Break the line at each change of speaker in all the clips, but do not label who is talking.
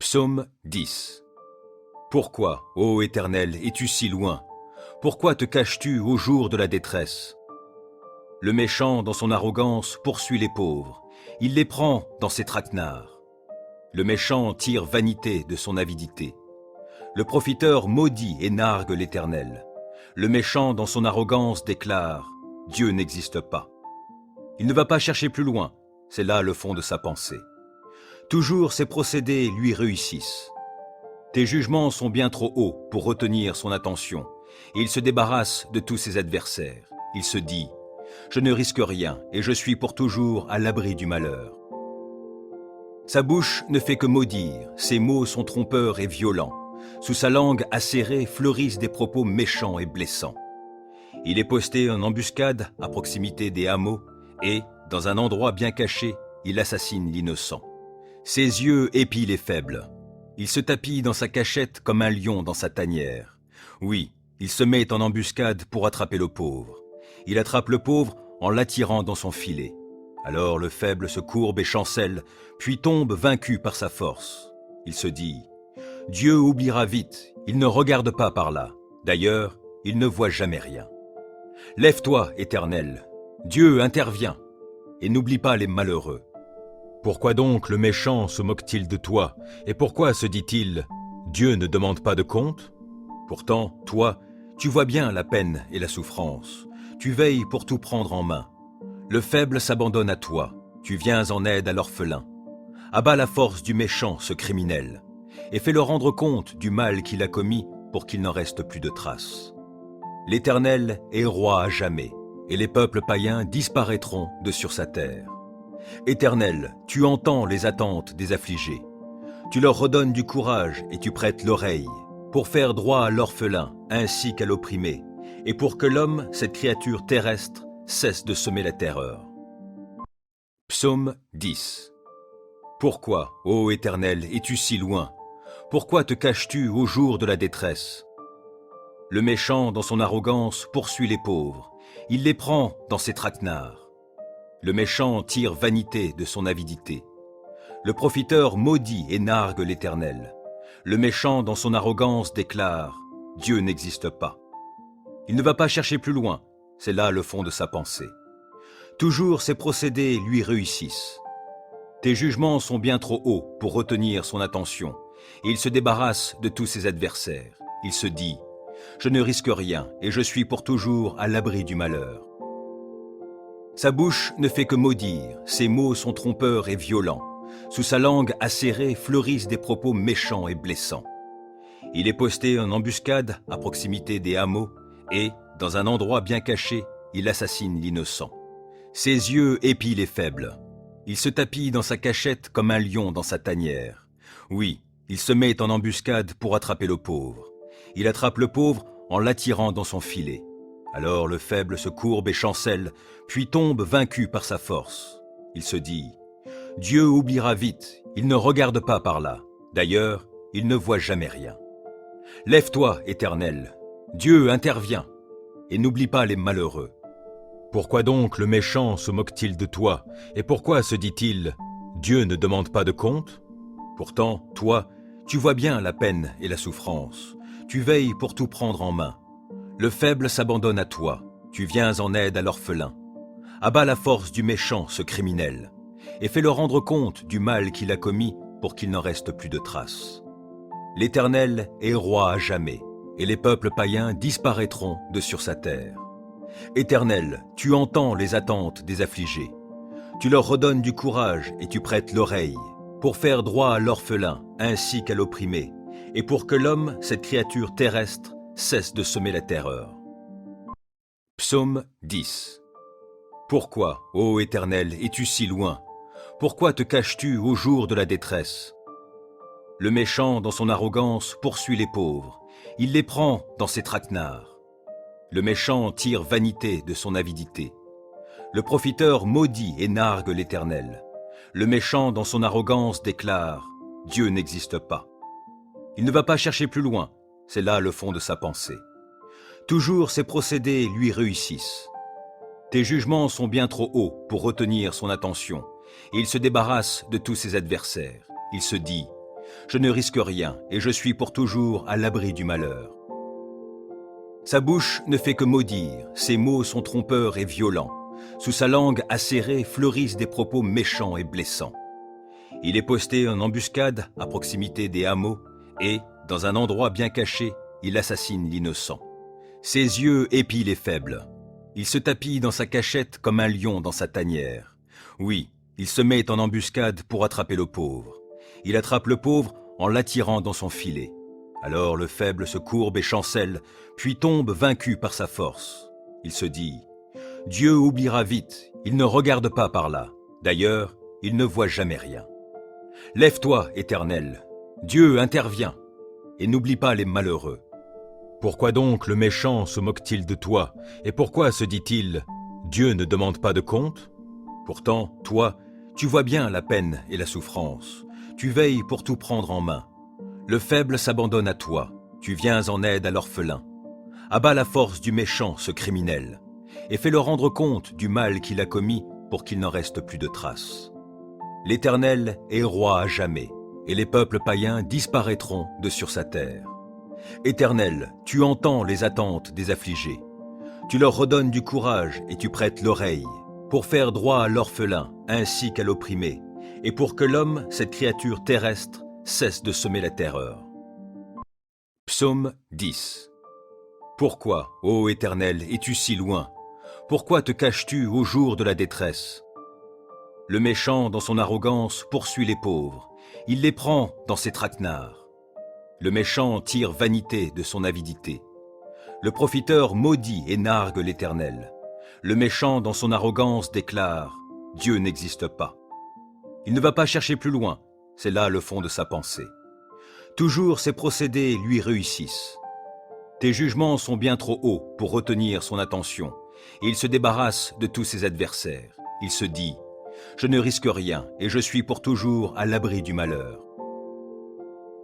Psaume 10. Pourquoi, ô Éternel, es-tu si loin? Pourquoi te caches-tu au jour de la détresse? Le méchant, dans son arrogance, poursuit les pauvres. Il les prend dans ses traquenards. Le méchant tire vanité de son avidité. Le profiteur maudit et nargue l'Éternel. Le méchant, dans son arrogance, déclare « Dieu n'existe pas ». Il ne va pas chercher plus loin, c'est là le fond de sa pensée. Toujours ses procédés lui réussissent. Tes jugements sont bien trop hauts pour retenir son attention, et il se débarrasse de tous ses adversaires. Il se dit « Je ne risque rien, et je suis pour toujours à l'abri du malheur ». Sa bouche ne fait que maudire, ses mots sont trompeurs et violents. Sous sa langue acérée fleurissent des propos méchants et blessants. Il est posté en embuscade à proximité des hameaux, et, dans un endroit bien caché, il assassine l'innocent. Ses yeux épient les faibles. Il se tapit dans sa cachette comme un lion dans sa tanière. Oui, il se met en embuscade pour attraper le pauvre. Il attrape le pauvre en l'attirant dans son filet. Alors le faible se courbe et chancelle, puis tombe vaincu par sa force. Il se dit « Dieu oubliera vite, il ne regarde pas par là. D'ailleurs, il ne voit jamais rien. Lève-toi, Éternel, Dieu intervient, et n'oublie pas les malheureux. Pourquoi donc le méchant se moque-t-il de toi? Et pourquoi se dit-il « Dieu ne demande pas de compte » Pourtant, toi, tu vois bien la peine et la souffrance. Tu veilles pour tout prendre en main. Le faible s'abandonne à toi. Tu viens en aide à l'orphelin. Abat la force du méchant, ce criminel, et fais-le rendre compte du mal qu'il a commis pour qu'il n'en reste plus de traces. L'Éternel est roi à jamais, et les peuples païens disparaîtront de sur sa terre. Éternel, tu entends les attentes des affligés. Tu leur redonnes du courage et tu prêtes l'oreille, pour faire droit à l'orphelin ainsi qu'à l'opprimé, et pour que l'homme, cette créature terrestre, cesse de semer la terreur. Psaume 10. Pourquoi, ô Éternel, es-tu si loin? Pourquoi te caches-tu au jour de la détresse? Le méchant, dans son arrogance, poursuit les pauvres. Il les prend dans ses traquenards. Le méchant tire vanité de son avidité. Le profiteur maudit et nargue l'Éternel. Le méchant, dans son arrogance, déclare « Dieu n'existe pas ». Il ne va pas chercher plus loin, c'est là le fond de sa pensée. Toujours ses procédés lui réussissent. Tes jugements sont bien trop hauts pour retenir son attention, et il se débarrasse de tous ses adversaires. Il se dit « Je ne risque rien, et je suis pour toujours à l'abri du malheur ». Sa bouche ne fait que maudire, ses mots sont trompeurs et violents. Sous sa langue acérée fleurissent des propos méchants et blessants. Il est posté en embuscade à proximité des hameaux, et, dans un endroit bien caché, il assassine l'innocent. Ses yeux épient les faibles. Il se tapit dans sa cachette comme un lion dans sa tanière. Oui, il se met en embuscade pour attraper le pauvre. Il attrape le pauvre en l'attirant dans son filet. Alors le faible se courbe et chancelle, puis tombe vaincu par sa force. Il se dit « Dieu oubliera vite, il ne regarde pas par là. D'ailleurs, il ne voit jamais rien. Lève-toi, Éternel, Dieu intervient, et n'oublie pas les malheureux. Pourquoi donc le méchant se moque-t-il de toi? Et pourquoi se dit-il « Dieu ne demande pas de compte » Pourtant, toi, tu vois bien la peine et la souffrance. Tu veilles pour tout prendre en main. Le faible s'abandonne à toi. Tu viens en aide à l'orphelin. Abat la force du méchant, ce criminel, et fais-le rendre compte du mal qu'il a commis pour qu'il n'en reste plus de traces. L'Éternel est roi à jamais, et les peuples païens disparaîtront de sur sa terre. Éternel, tu entends les attentes des affligés. Tu leur redonnes du courage et tu prêtes l'oreille, pour faire droit à l'orphelin ainsi qu'à l'opprimé, et pour que l'homme, cette créature terrestre, cesse de semer la terreur. Psaume 10. Pourquoi, ô Éternel, es-tu si loin? Pourquoi te caches-tu au jour de la détresse? Le méchant, dans son arrogance, poursuit les pauvres. Il les prend dans ses traquenards. Le méchant tire vanité de son avidité. Le profiteur maudit et nargue l'Éternel. Le méchant, dans son arrogance, déclare « Dieu n'existe pas ». Il ne va pas chercher plus loin, c'est là le fond de sa pensée. Toujours ses procédés lui réussissent. Tes jugements sont bien trop hauts pour retenir son attention, et il se débarrasse de tous ses adversaires. Il se dit Je ne risque rien et je suis pour toujours à l'abri du malheur. Sa bouche ne fait que maudire, ses mots sont trompeurs et violents. Sous sa langue acérée fleurissent des propos méchants et blessants. Il est posté en embuscade à proximité des hameaux et, dans un endroit bien caché, il assassine l'innocent. Ses yeux épient les faibles. Il se tapit dans sa cachette comme un lion dans sa tanière. Oui, il se met en embuscade pour attraper le pauvre. Il attrape le pauvre en l'attirant dans son filet. Alors le faible se courbe et chancelle, puis tombe vaincu par sa force. Il se dit « Dieu oubliera vite, il ne regarde pas par là. D'ailleurs, il ne voit jamais rien. Lève-toi, Éternel, Dieu intervient, et n'oublie pas les malheureux. Pourquoi donc le méchant se moque-t-il de toi, et pourquoi se dit-il « Dieu ne demande pas de compte ?» Pourtant, toi, tu vois bien la peine et la souffrance, tu veilles pour tout prendre en main. Le faible s'abandonne à toi, tu viens en aide à l'orphelin. Abat la force du méchant, ce criminel, et fais-le rendre compte du mal qu'il a commis pour qu'il n'en reste plus de traces. L'Éternel est roi à jamais, et les peuples païens disparaîtront de sur sa terre. Éternel, tu entends les attentes des affligés. Tu leur redonnes du courage et tu prêtes l'oreille, pour faire droit à l'orphelin ainsi qu'à l'opprimé, et pour que l'homme, cette créature terrestre, cesse de semer la terreur. Psaume 10. Pourquoi, ô Éternel, es-tu si loin? Pourquoi te caches-tu au jour de la détresse? Le méchant, dans son arrogance, poursuit les pauvres. Il les prend dans ses traquenards. Le méchant tire vanité de son avidité. Le profiteur maudit et nargue l'Éternel. Le méchant, dans son arrogance, déclare « Dieu n'existe pas ». Il ne va pas chercher plus loin, c'est là le fond de sa pensée. Toujours ses procédés lui réussissent. Tes jugements sont bien trop hauts pour retenir son attention, et il se débarrasse de tous ses adversaires. Il se dit « Je ne risque rien, et je suis pour toujours à l'abri du malheur ».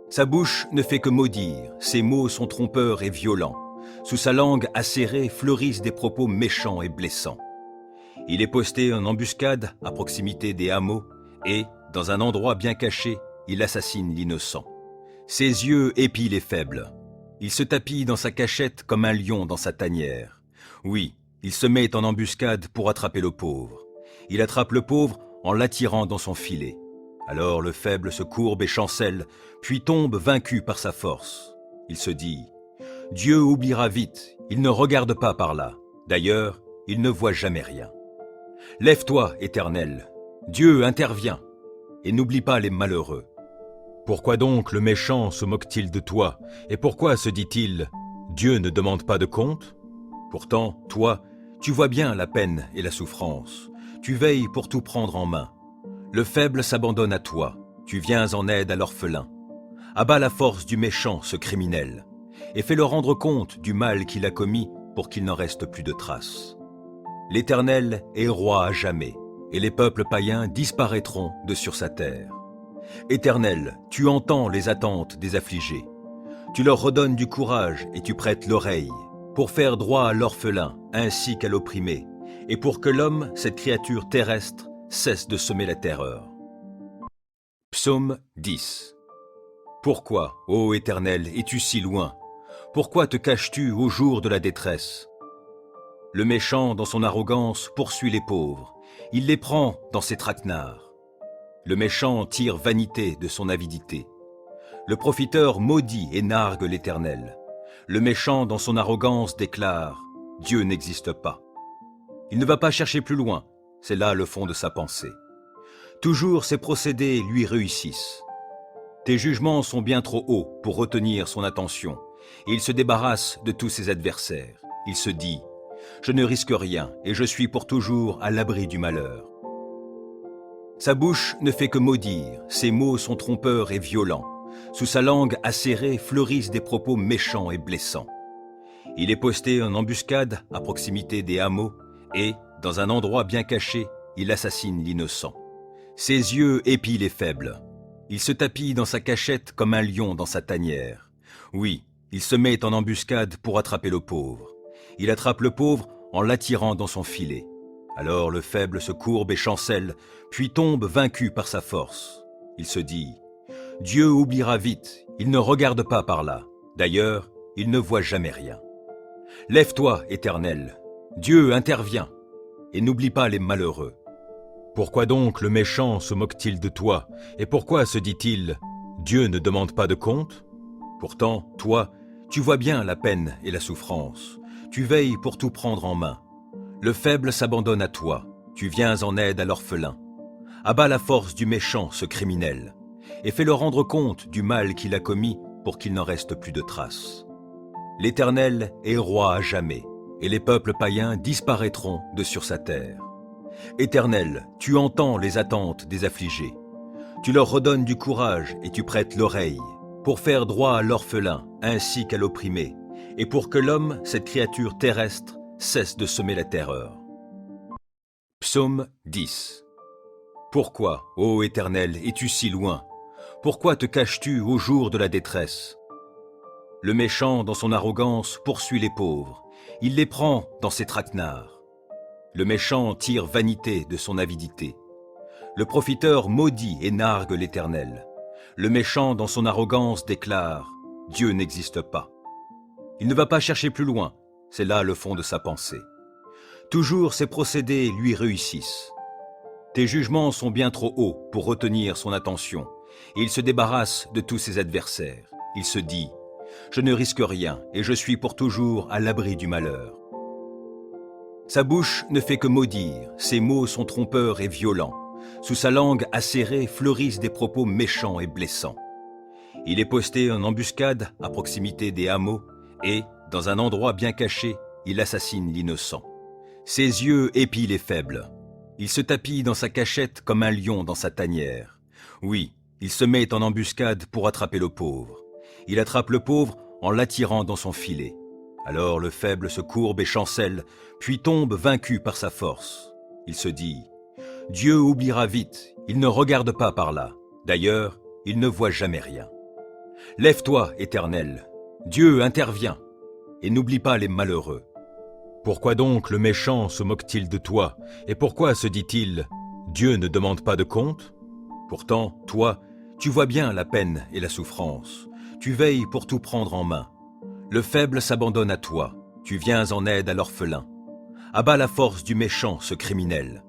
Sa bouche ne fait que maudire, ses mots sont trompeurs et violents. Sous sa langue acérée fleurissent des propos méchants et blessants. Il est posté en embuscade à proximité des hameaux et, dans un endroit bien caché, il assassine l'innocent. Ses yeux épient les faibles. Il se tapit dans sa cachette comme un lion dans sa tanière. Oui, il se met en embuscade pour attraper le pauvre. Il attrape le pauvre en l'attirant dans son filet. Alors le faible se courbe et chancelle, puis tombe vaincu par sa force. Il se dit « Dieu oubliera vite, il ne regarde pas par là. D'ailleurs, il ne voit jamais rien. Lève-toi, Éternel, Dieu intervient, et n'oublie pas les malheureux. Pourquoi donc le méchant se moque-t-il de toi, et pourquoi se dit-il « Dieu ne demande pas de compte ?» Pourtant, toi, tu vois bien la peine et la souffrance, tu veilles pour tout prendre en main. Le faible s'abandonne à toi, tu viens en aide à l'orphelin. Abat la force du méchant, ce criminel, et fais-le rendre compte du mal qu'il a commis pour qu'il n'en reste plus de traces. L'Éternel est roi à jamais, et les peuples païens disparaîtront de sur sa terre. Éternel, tu entends les attentes des affligés. Tu leur redonnes du courage et tu prêtes l'oreille, pour faire droit à l'orphelin ainsi qu'à l'opprimé, et pour que l'homme, cette créature terrestre, cesse de semer la terreur. Psaume 10. Pourquoi, ô Éternel, es-tu si loin? Pourquoi te caches-tu au jour de la détresse? Le méchant, dans son arrogance, poursuit les pauvres. Il les prend dans ses traquenards. Le méchant tire vanité de son avidité. Le profiteur maudit et nargue l'Éternel. Le méchant, dans son arrogance, déclare « Dieu n'existe pas ». Il ne va pas chercher plus loin, c'est là le fond de sa pensée. Toujours ses procédés lui réussissent. Tes jugements sont bien trop hauts pour retenir son attention, et il se débarrasse de tous ses adversaires. Il se dit « Je ne risque rien, et je suis pour toujours à l'abri du malheur ». Sa bouche ne fait que maudire, ses mots sont trompeurs et violents. Sous sa langue acérée fleurissent des propos méchants et blessants. Il est posté en embuscade à proximité des hameaux et, dans un endroit bien caché, il assassine l'innocent. Ses yeux épient les faibles. Il se tapit dans sa cachette comme un lion dans sa tanière. Oui, il se met en embuscade pour attraper le pauvre. Il attrape le pauvre en l'attirant dans son filet. Alors le faible se courbe et chancelle, puis tombe vaincu par sa force. Il se dit Dieu oubliera vite, il ne regarde pas par là. D'ailleurs, il ne voit jamais rien. Lève-toi, Éternel. Dieu intervient. Et n'oublie pas les malheureux. Pourquoi donc le méchant se moque-t-il de toi? Et pourquoi se dit-il, Dieu ne demande pas de compte? Pourtant, toi, tu vois bien la peine et la souffrance. Tu veilles pour tout prendre en main. Le faible s'abandonne à toi. Tu viens en aide à l'orphelin. Abats la force du méchant, ce criminel, et fais-le rendre compte du mal qu'il a commis pour qu'il n'en reste plus de traces. L'Éternel est roi à jamais, et les peuples païens disparaîtront de sur sa terre. Éternel, tu entends les attentes des affligés. Tu leur redonnes du courage et tu prêtes l'oreille, pour faire droit à l'orphelin ainsi qu'à l'opprimé, et pour que l'homme, cette créature terrestre, cesse de semer la terreur. Psaume 10. Pourquoi, ô Éternel, es-tu si loin? Pourquoi te caches-tu au jour de la détresse? Le méchant, dans son arrogance, poursuit les pauvres. Il les prend dans ses traquenards. Le méchant tire vanité de son avidité. Le profiteur maudit et nargue l'Éternel. Le méchant, dans son arrogance, déclare « Dieu n'existe pas ». Il ne va pas chercher plus loin, c'est là le fond de sa pensée. Toujours ses procédés lui réussissent. Tes jugements sont bien trop hauts pour retenir son attention, et il se débarrasse de tous ses adversaires. Il se dit « Je ne risque rien, et je suis pour toujours à l'abri du malheur ». Sa bouche ne fait que maudire, ses mots sont trompeurs et violents. Sous sa langue acérée fleurissent des propos méchants et blessants. Il est posté en embuscade à proximité des hameaux, et, dans un endroit bien caché, il assassine l'innocent. Ses yeux épient les faibles. Il se tapit dans sa cachette comme un lion dans sa tanière. Oui, il se met en embuscade pour attraper le pauvre. Il attrape le pauvre en l'attirant dans son filet. Alors le faible se courbe et chancelle, puis tombe vaincu par sa force. Il se dit « Dieu oubliera vite, il ne regarde pas par là. D'ailleurs, il ne voit jamais rien. » Lève-toi, Éternel. Dieu intervient. Et n'oublie pas les malheureux. Pourquoi donc le méchant se moque-t-il de toi? Et pourquoi se dit-il « Dieu ne demande pas de compte » Pourtant, toi, tu vois bien la peine et la souffrance. Tu veilles pour tout prendre en main. Le faible s'abandonne à toi. Tu viens en aide à l'orphelin. Abats la force du méchant, ce criminel,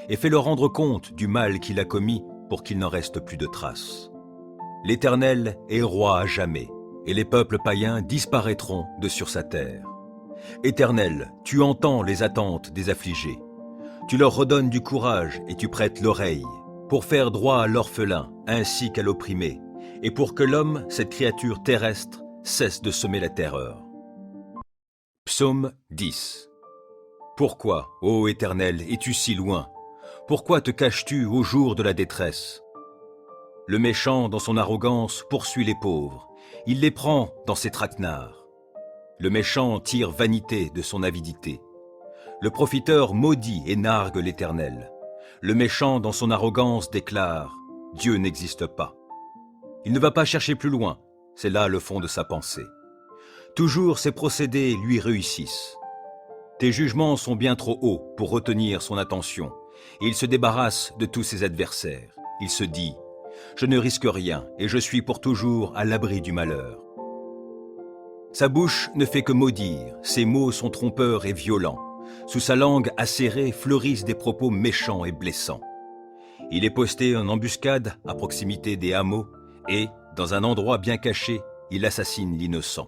et fais-le rendre compte du mal qu'il a commis pour qu'il n'en reste plus de traces. L'Éternel est roi à jamais, et les peuples païens disparaîtront de sur sa terre. Éternel, tu entends les attentes des affligés. Tu leur redonnes du courage et tu prêtes l'oreille, pour faire droit à l'orphelin ainsi qu'à l'opprimé, et pour que l'homme, cette créature terrestre, cesse de semer la terreur. Psaume 10. Pourquoi, ô Éternel, es-tu si loin? Pourquoi te caches-tu au jour de la détresse? Le méchant, dans son arrogance, poursuit les pauvres. Il les prend dans ses traquenards. Le méchant tire vanité de son avidité. Le profiteur maudit et nargue l'Éternel. Le méchant, dans son arrogance, déclare « Dieu n'existe pas ». Il ne va pas chercher plus loin, c'est là le fond de sa pensée. Toujours ses procédés lui réussissent. Tes jugements sont bien trop hauts pour retenir son attention, et il se débarrasse de tous ses adversaires. Il se dit « Je ne risque rien, et je suis pour toujours à l'abri du malheur ». Sa bouche ne fait que maudire, ses mots sont trompeurs et violents. Sous sa langue acérée fleurissent des propos méchants et blessants. Il est posté en embuscade à proximité des hameaux, et, dans un endroit bien caché, il assassine l'innocent.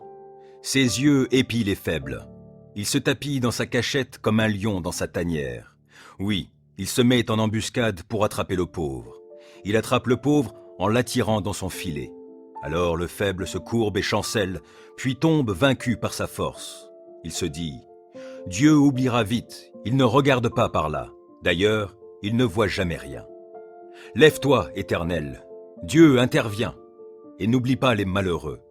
Ses yeux épient les faibles. Il se tapit dans sa cachette comme un lion dans sa tanière. Oui, il se met en embuscade pour attraper le pauvre. Il attrape le pauvre en l'attirant dans son filet. Alors le faible se courbe et chancelle, puis tombe vaincu par sa force. Il se dit « Dieu oubliera vite, il ne regarde pas par là. D'ailleurs, il ne voit jamais rien. » Lève-toi, Éternel. Dieu intervient. Et n'oublie pas les malheureux.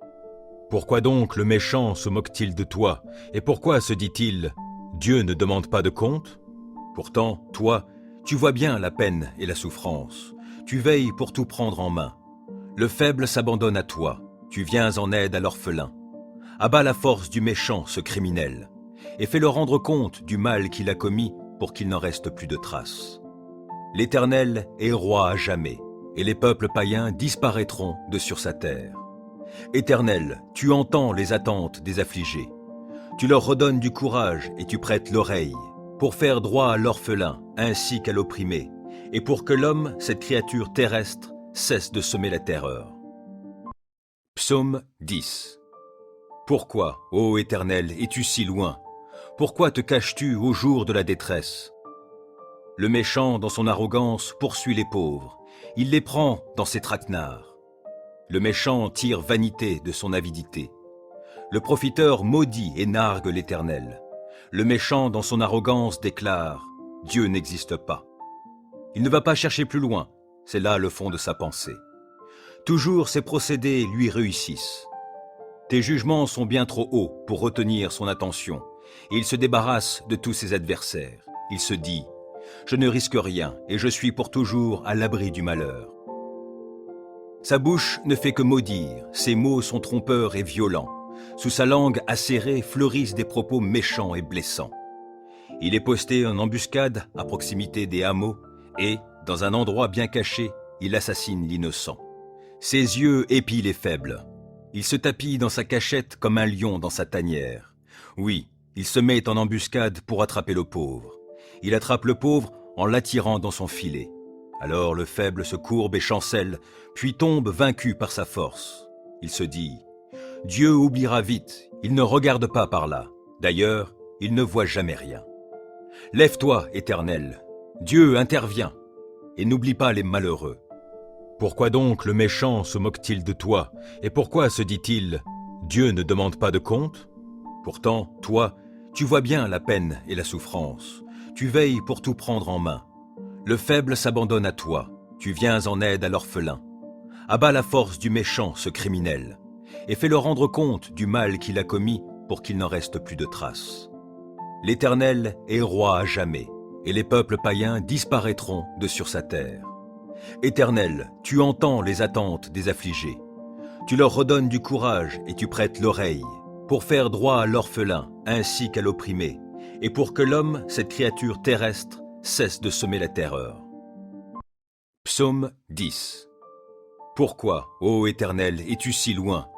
Pourquoi donc le méchant se moque-t-il de toi? Et pourquoi se dit-il « Dieu ne demande pas de compte » Pourtant, toi, tu vois bien la peine et la souffrance. Tu veilles pour tout prendre en main. Le faible s'abandonne à toi. Tu viens en aide à l'orphelin. Abats la force du méchant, ce criminel, et fais-le rendre compte du mal qu'il a commis pour qu'il n'en reste plus de traces. L'Éternel est roi à jamais, et les peuples païens disparaîtront de sur sa terre. Éternel, tu entends les attentes des affligés. Tu leur redonnes du courage et tu prêtes l'oreille, pour faire droit à l'orphelin ainsi qu'à l'opprimé, et pour que l'homme, cette créature terrestre, cesse de semer la terreur. Psaume 10. Pourquoi, ô Éternel, es-tu si loin? Pourquoi te caches-tu au jour de la détresse? Le méchant, dans son arrogance, poursuit les pauvres. Il les prend dans ses traquenards. Le méchant tire vanité de son avidité. Le profiteur maudit et nargue l'Éternel. Le méchant, dans son arrogance, déclare « Dieu n'existe pas ». Il ne va pas chercher plus loin, c'est là le fond de sa pensée. Toujours ses procédés lui réussissent. Tes jugements sont bien trop hauts pour retenir son attention, et il se débarrasse de tous ses adversaires. Il se dit « Je ne risque rien, et je suis pour toujours à l'abri du malheur ». Sa bouche ne fait que maudire, ses mots sont trompeurs et violents. Sous sa langue acérée fleurissent des propos méchants et blessants. Il est posté en embuscade à proximité des hameaux et, dans un endroit bien caché, il assassine l'innocent. Ses yeux épient les faibles. Il se tapit dans sa cachette comme un lion dans sa tanière. Oui, il se met en embuscade pour attraper le pauvre. Il attrape le pauvre en l'attirant dans son filet. Alors le faible se courbe et chancelle, puis tombe vaincu par sa force. Il se dit « Dieu oubliera vite, il ne regarde pas par là. D'ailleurs, il ne voit jamais rien. Lève-toi, Éternel, Dieu intervient, et n'oublie pas les malheureux. Pourquoi donc le méchant se moque-t-il de toi, et pourquoi se dit-il « Dieu ne demande pas de compte » Pourtant, toi, tu vois bien la peine et la souffrance, tu veilles pour tout prendre en main. Le faible s'abandonne à toi, tu viens en aide à l'orphelin. Abat la force du méchant, ce criminel, et fais-le rendre compte du mal qu'il a commis pour qu'il n'en reste plus de traces. L'Éternel est roi à jamais, et les peuples païens disparaîtront de sur sa terre. Éternel, tu entends les attentes des affligés. Tu leur redonnes du courage et tu prêtes l'oreille, pour faire droit à l'orphelin ainsi qu'à l'opprimé, et pour que l'homme, cette créature terrestre, cesse de semer la terreur. Psaume 10. Pourquoi, ô Éternel, es-tu si loin?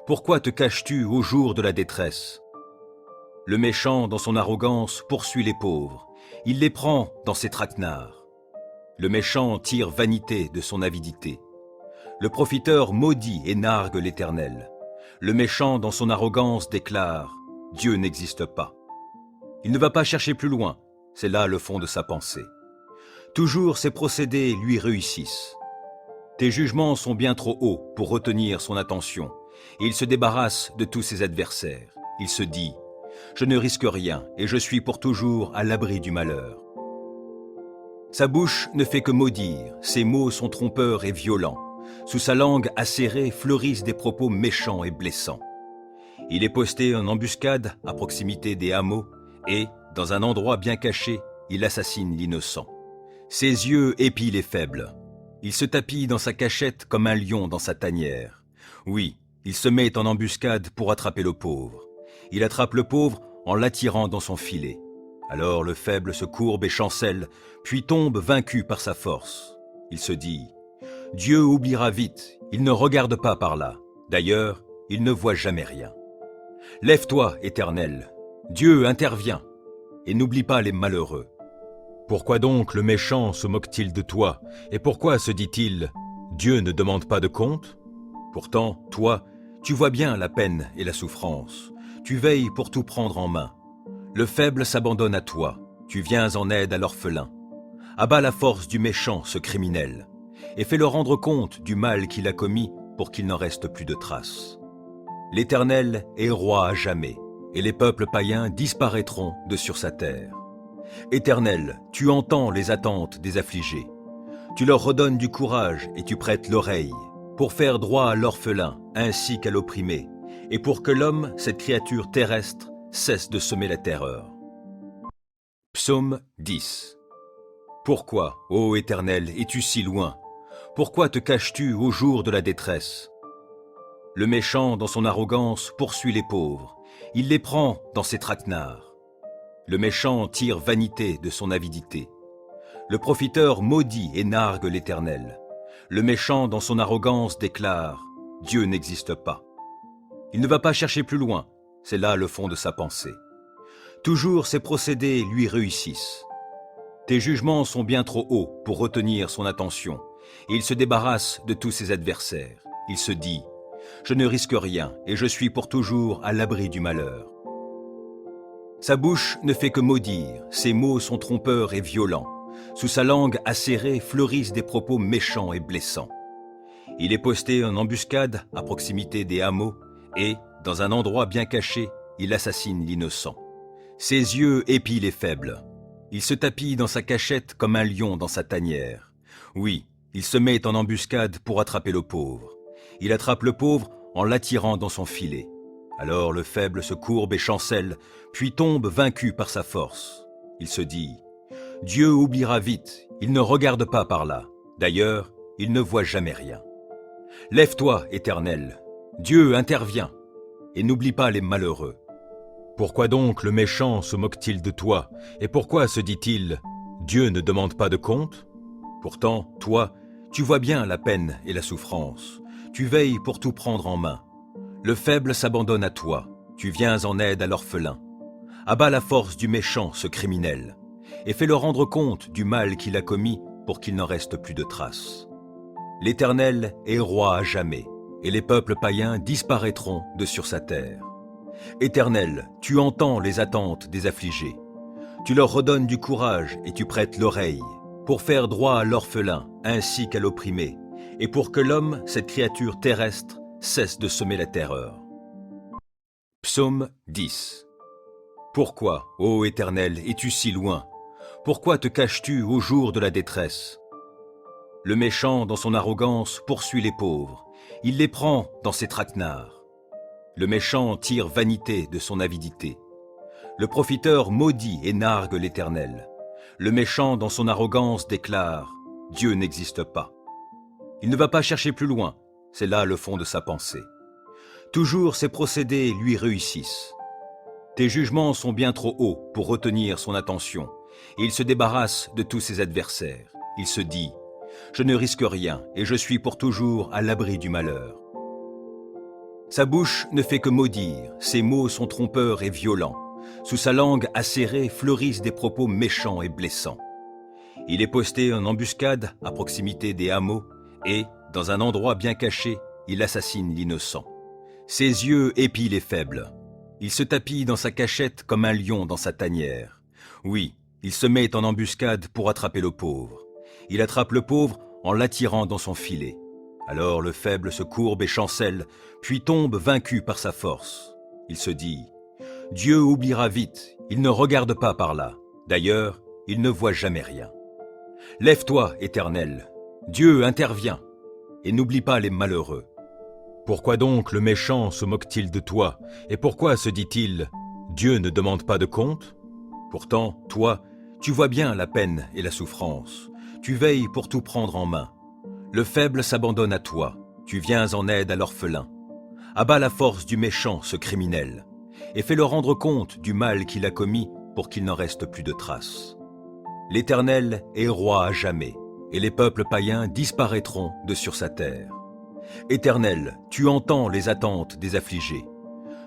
Pourquoi te caches-tu au jour de la détresse? Le méchant, dans son arrogance, poursuit les pauvres. Il les prend dans ses traquenards. Le méchant tire vanité de son avidité. Le profiteur maudit et nargue l'Éternel. Le méchant, dans son arrogance, déclare « Dieu n'existe pas ». Il ne va pas chercher plus loin, c'est là le fond de sa pensée. Toujours ses procédés lui réussissent. Tes jugements sont bien trop hauts pour retenir son attention, et il se débarrasse de tous ses adversaires. Il se dit « Je ne risque rien, et je suis pour toujours à l'abri du malheur ». Sa bouche ne fait que maudire, ses mots sont trompeurs et violents. Sous sa langue acérée fleurissent des propos méchants et blessants. Il est posté en embuscade à proximité des hameaux et, dans un endroit bien caché, il assassine l'innocent. Ses yeux épient les faibles. Il se tapit dans sa cachette comme un lion dans sa tanière. Oui, il se met en embuscade pour attraper le pauvre. Il attrape le pauvre en l'attirant dans son filet. Alors le faible se courbe et chancelle, puis tombe vaincu par sa force. Il se dit « Dieu oubliera vite, il ne regarde pas par là. D'ailleurs, il ne voit jamais rien. Lève-toi, Éternel, Dieu intervient, et n'oublie pas les malheureux. Pourquoi donc le méchant se moque-t-il de toi, et pourquoi se dit-il « Dieu ne demande pas de compte » Pourtant, toi, tu vois bien la peine et la souffrance, tu veilles pour tout prendre en main. Le faible s'abandonne à toi, tu viens en aide à l'orphelin. Abat la force du méchant, ce criminel, et fais-le rendre compte du mal qu'il a commis pour qu'il n'en reste plus de traces. L'Éternel est roi à jamais, et les peuples païens disparaîtront de sur sa terre. Éternel, tu entends les attentes des affligés. Tu leur redonnes du courage et tu prêtes l'oreille, pour faire droit à l'orphelin ainsi qu'à l'opprimé, et pour que l'homme, cette créature terrestre, cesse de semer la terreur. Psaume 10. Pourquoi, ô Éternel, es-tu si loin? Pourquoi te caches-tu au jour de la détresse? Le méchant, dans son arrogance, poursuit les pauvres. Il les prend dans ses traquenards. Le méchant tire vanité de son avidité. Le profiteur maudit et nargue l'Éternel. Le méchant, dans son arrogance, déclare « Dieu n'existe pas ». Il ne va pas chercher plus loin, c'est là le fond de sa pensée. Toujours ses procédés lui réussissent. Tes jugements sont bien trop hauts pour retenir son attention, et il se débarrasse de tous ses adversaires. Il se dit « Je ne risque rien, et je suis pour toujours à l'abri du malheur ». Sa bouche ne fait que maudire, ses mots sont trompeurs et violents. Sous sa langue acérée fleurissent des propos méchants et blessants. Il est posté en embuscade à proximité des hameaux et, dans un endroit bien caché, il assassine l'innocent. Ses yeux épient les faibles. Il se tapit dans sa cachette comme un lion dans sa tanière. Oui, il se met en embuscade pour attraper le pauvre. Il attrape le pauvre en l'attirant dans son filet. Alors le faible se courbe et chancelle, puis tombe vaincu par sa force. Il se dit « Dieu oubliera vite, il ne regarde pas par là. D'ailleurs, il ne voit jamais rien. Lève-toi, Éternel, Dieu intervient, et n'oublie pas les malheureux. Pourquoi donc le méchant se moque-t-il de toi, et pourquoi se dit-il « Dieu ne demande pas de compte » Pourtant, toi, tu vois bien la peine et la souffrance, tu veilles pour tout prendre en main. Le faible s'abandonne à toi, tu viens en aide à l'orphelin. Abat la force du méchant, ce criminel, et fais-le rendre compte du mal qu'il a commis pour qu'il n'en reste plus de traces. L'Éternel est roi à jamais, et les peuples païens disparaîtront de sur sa terre. Éternel, tu entends les attentes des affligés. Tu leur redonnes du courage et tu prêtes l'oreille, pour faire droit à l'orphelin ainsi qu'à l'opprimé, et pour que l'homme, cette créature terrestre, cesse de semer la terreur. Psaume 10. Pourquoi, ô Éternel, es-tu si loin? Pourquoi te caches-tu au jour de la détresse? Le méchant, dans son arrogance, poursuit les pauvres. Il les prend dans ses traquenards. Le méchant tire vanité de son avidité. Le profiteur maudit et nargue l'Éternel. Le méchant, dans son arrogance, déclare « Dieu n'existe pas ». Il ne va pas chercher plus loin, c'est là le fond de sa pensée. Toujours ses procédés lui réussissent. Tes jugements sont bien trop hauts pour retenir son attention, et il se débarrasse de tous ses adversaires. Il se dit « Je ne risque rien, et je suis pour toujours à l'abri du malheur ». Sa bouche ne fait que maudire, ses mots sont trompeurs et violents. Sous sa langue acérée fleurissent des propos méchants et blessants. Il est posté en embuscade à proximité des hameaux et, dans un endroit bien caché, il assassine l'innocent. Ses yeux épient les faibles. Il se tapit dans sa cachette comme un lion dans sa tanière. Oui, il se met en embuscade pour attraper le pauvre. Il attrape le pauvre en l'attirant dans son filet. Alors le faible se courbe et chancelle, puis tombe vaincu par sa force. Il se dit « Dieu oubliera vite, il ne regarde pas par là. D'ailleurs, il ne voit jamais rien. Lève-toi, Éternel, Dieu intervient, et n'oublie pas les malheureux. Pourquoi donc le méchant se moque-t-il de toi, et pourquoi se dit-il « Dieu ne demande pas de compte » Pourtant, toi, tu vois bien la peine et la souffrance, tu veilles pour tout prendre en main. Le faible s'abandonne à toi, tu viens en aide à l'orphelin. Abat la force du méchant, ce criminel, et fais-le rendre compte du mal qu'il a commis pour qu'il n'en reste plus de traces. L'Éternel est roi à jamais, et les peuples païens disparaîtront de sur sa terre. Éternel, tu entends les attentes des affligés.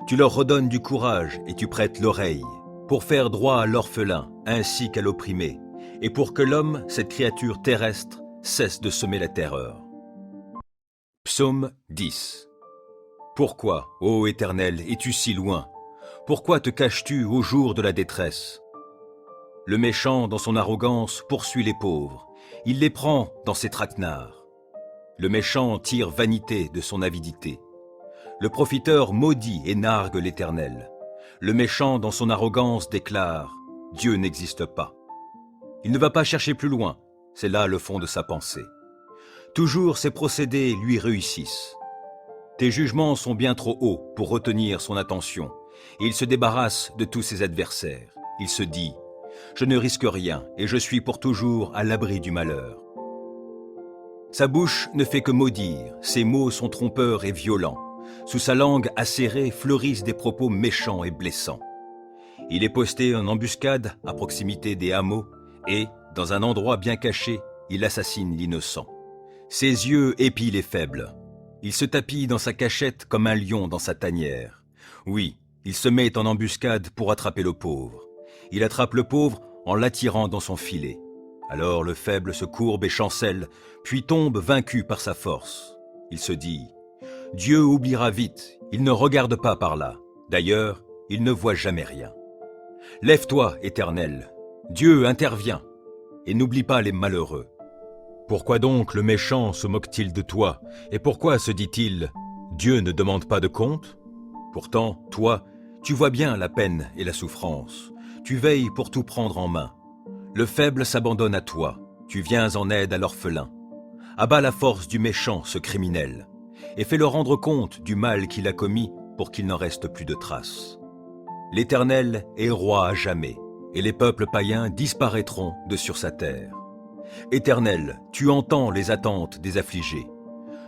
Tu leur redonnes du courage et tu prêtes l'oreille, pour faire droit à l'orphelin ainsi qu'à l'opprimé, et pour que l'homme, cette créature terrestre, cesse de semer la terreur. Psaume 10. Pourquoi, ô Éternel, es-tu si loin? Pourquoi te caches-tu au jour de la détresse? Le méchant, dans son arrogance, poursuit les pauvres. Il les prend dans ses traquenards. Le méchant tire vanité de son avidité. Le profiteur maudit et nargue l'Éternel. Le méchant, dans son arrogance, déclare « Dieu n'existe pas ». Il ne va pas chercher plus loin, c'est là le fond de sa pensée. Toujours ses procédés lui réussissent. Tes jugements sont bien trop hauts pour retenir son attention, et il se débarrasse de tous ses adversaires. Il se dit « Je ne risque rien, et je suis pour toujours à l'abri du malheur ». Sa bouche ne fait que maudire, ses mots sont trompeurs et violents. Sous sa langue acérée fleurissent des propos méchants et blessants. Il est posté en embuscade à proximité des hameaux et, dans un endroit bien caché, il assassine l'innocent. Ses yeux épient les faibles. Il se tapit dans sa cachette comme un lion dans sa tanière. Oui, il se met en embuscade pour attraper le pauvre. Il attrape le pauvre en l'attirant dans son filet. Alors le faible se courbe et chancelle, puis tombe vaincu par sa force. Il se dit « Dieu oubliera vite, il ne regarde pas par là. D'ailleurs, il ne voit jamais rien. Lève-toi, Éternel, Dieu intervient, et n'oublie pas les malheureux. Pourquoi donc le méchant se moque-t-il de toi, et pourquoi se dit-il « Dieu ne demande pas de compte ?» Pourtant, toi, tu vois bien la peine et la souffrance. Tu veilles pour tout prendre en main. Le faible s'abandonne à toi. Tu viens en aide à l'orphelin. Abat la force du méchant, ce criminel, et fais-le rendre compte du mal qu'il a commis pour qu'il n'en reste plus de traces. L'Éternel est roi à jamais, et les peuples païens disparaîtront de sur sa terre. Éternel, tu entends les attentes des affligés.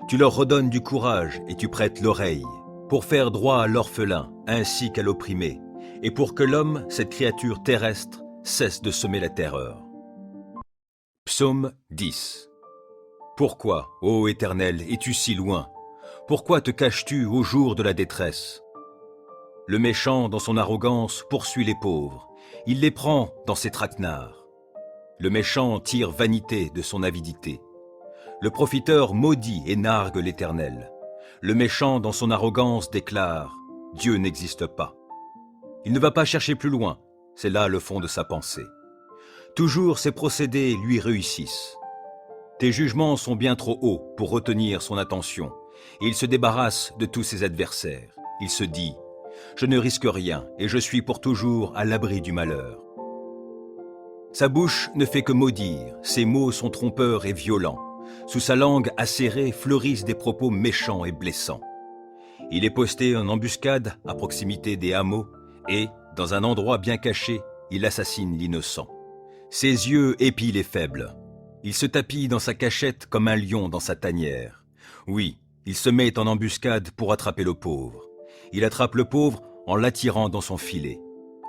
Tu leur redonnes du courage et tu prêtes l'oreille, pour faire droit à l'orphelin ainsi qu'à l'opprimé, et pour que l'homme, cette créature terrestre, cesse de semer la terreur. Psaume 10. Pourquoi, ô Éternel, es-tu si loin? Pourquoi te caches-tu au jour de la détresse? Le méchant, dans son arrogance, poursuit les pauvres. Il les prend dans ses traquenards. Le méchant tire vanité de son avidité. Le profiteur maudit et nargue l'Éternel. Le méchant, dans son arrogance, déclare « Dieu n'existe pas ». Il ne va pas chercher plus loin, c'est là le fond de sa pensée. Toujours ses procédés lui réussissent. Tes jugements sont bien trop hauts pour retenir son attention, et il se débarrasse de tous ses adversaires. Il se dit « Je ne risque rien, et je suis pour toujours à l'abri du malheur ». Sa bouche ne fait que maudire, ses mots sont trompeurs et violents. Sous sa langue acérée fleurissent des propos méchants et blessants. Il est posté en embuscade à proximité des hameaux et, dans un endroit bien caché, il assassine l'innocent. Ses yeux épient les faibles. Il se tapit dans sa cachette comme un lion dans sa tanière. Oui, il se met en embuscade pour attraper le pauvre. Il attrape le pauvre en l'attirant dans son filet.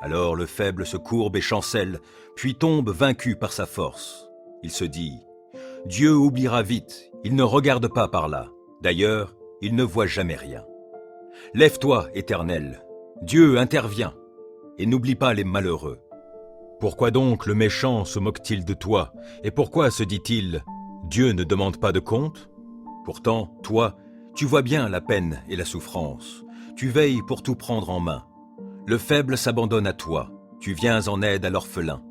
Alors le faible se courbe et chancelle, puis tombe vaincu par sa force. Il se dit « Dieu oubliera vite, il ne regarde pas par là. D'ailleurs, il ne voit jamais rien. Lève-toi, Éternel, Dieu intervient, et n'oublie pas les malheureux. Pourquoi donc le méchant se moque-t-il de toi, et pourquoi se dit-il « Dieu ne demande pas de compte ?» Pourtant, toi, tu vois bien la peine et la souffrance. Tu veilles pour tout prendre en main. Le faible s'abandonne à toi, tu viens en aide à l'orphelin.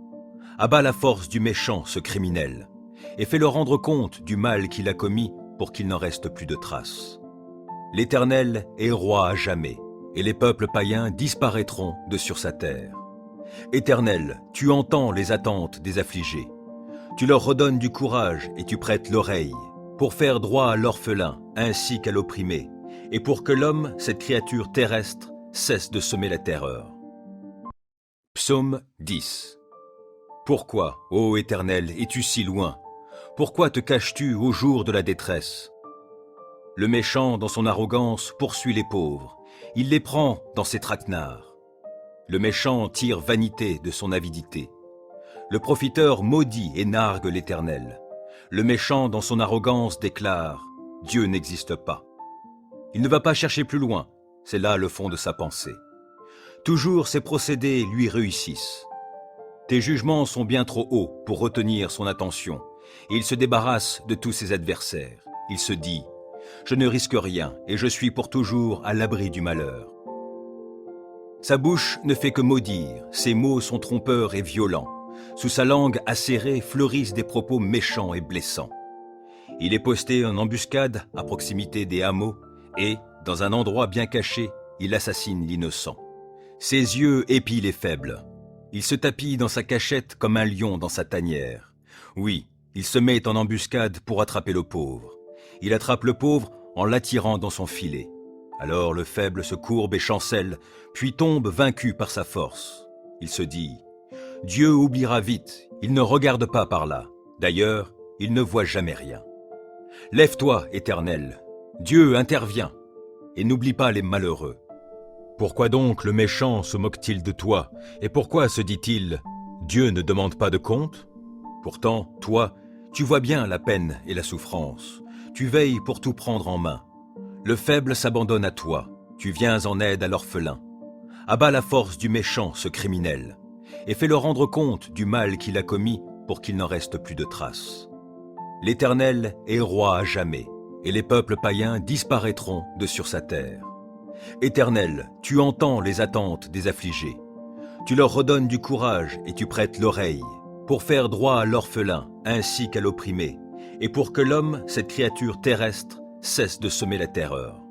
Abat la force du méchant, ce criminel, et fais-le rendre compte du mal qu'il a commis pour qu'il n'en reste plus de traces. L'Éternel est roi à jamais, et les peuples païens disparaîtront de sur sa terre. Éternel, tu entends les attentes des affligés. Tu leur redonnes du courage et tu prêtes l'oreille, pour faire droit à l'orphelin ainsi qu'à l'opprimé, et pour que l'homme, cette créature terrestre, cesse de semer la terreur. Psaume 10. Pourquoi, ô Éternel, es-tu si loin? Pourquoi te caches-tu au jour de la détresse? Le méchant, dans son arrogance, poursuit les pauvres. Il les prend dans ses traquenards. Le méchant tire vanité de son avidité. Le profiteur maudit et nargue l'Éternel. Le méchant, dans son arrogance, déclare « Dieu n'existe pas ». Il ne va pas chercher plus loin, c'est là le fond de sa pensée. Toujours ses procédés lui réussissent. Tes jugements sont bien trop hauts pour retenir son attention, et il se débarrasse de tous ses adversaires. Il se dit « Je ne risque rien, et je suis pour toujours à l'abri du malheur ». Sa bouche ne fait que maudire, ses mots sont trompeurs et violents. Sous sa langue acérée fleurissent des propos méchants et blessants. Il est posté en embuscade à proximité des hameaux et, dans un endroit bien caché, il assassine l'innocent. Ses yeux épient les faibles. Il se tapit dans sa cachette comme un lion dans sa tanière. Oui, il se met en embuscade pour attraper le pauvre. Il attrape le pauvre en l'attirant dans son filet. Alors le faible se courbe et chancelle, puis tombe vaincu par sa force. Il se dit « Dieu oubliera vite, il ne regarde pas par là. D'ailleurs, il ne voit jamais rien. Lève-toi, Éternel, Dieu intervient, et n'oublie pas les malheureux. Pourquoi donc le méchant se moque-t-il de toi, et pourquoi se dit-il « Dieu ne demande pas de compte ?» Pourtant, toi, tu vois bien la peine et la souffrance. Tu veilles pour tout prendre en main. Le faible s'abandonne à toi, tu viens en aide à l'orphelin. Abats la force du méchant, ce criminel, et fais-le rendre compte du mal qu'il a commis pour qu'il n'en reste plus de traces. L'Éternel est roi à jamais, et les peuples païens disparaîtront de sur sa terre. Éternel, tu entends les attentes des affligés. Tu leur redonnes du courage et tu prêtes l'oreille, pour faire droit à l'orphelin ainsi qu'à l'opprimé, et pour que l'homme, cette créature terrestre, cesse de semer la terreur.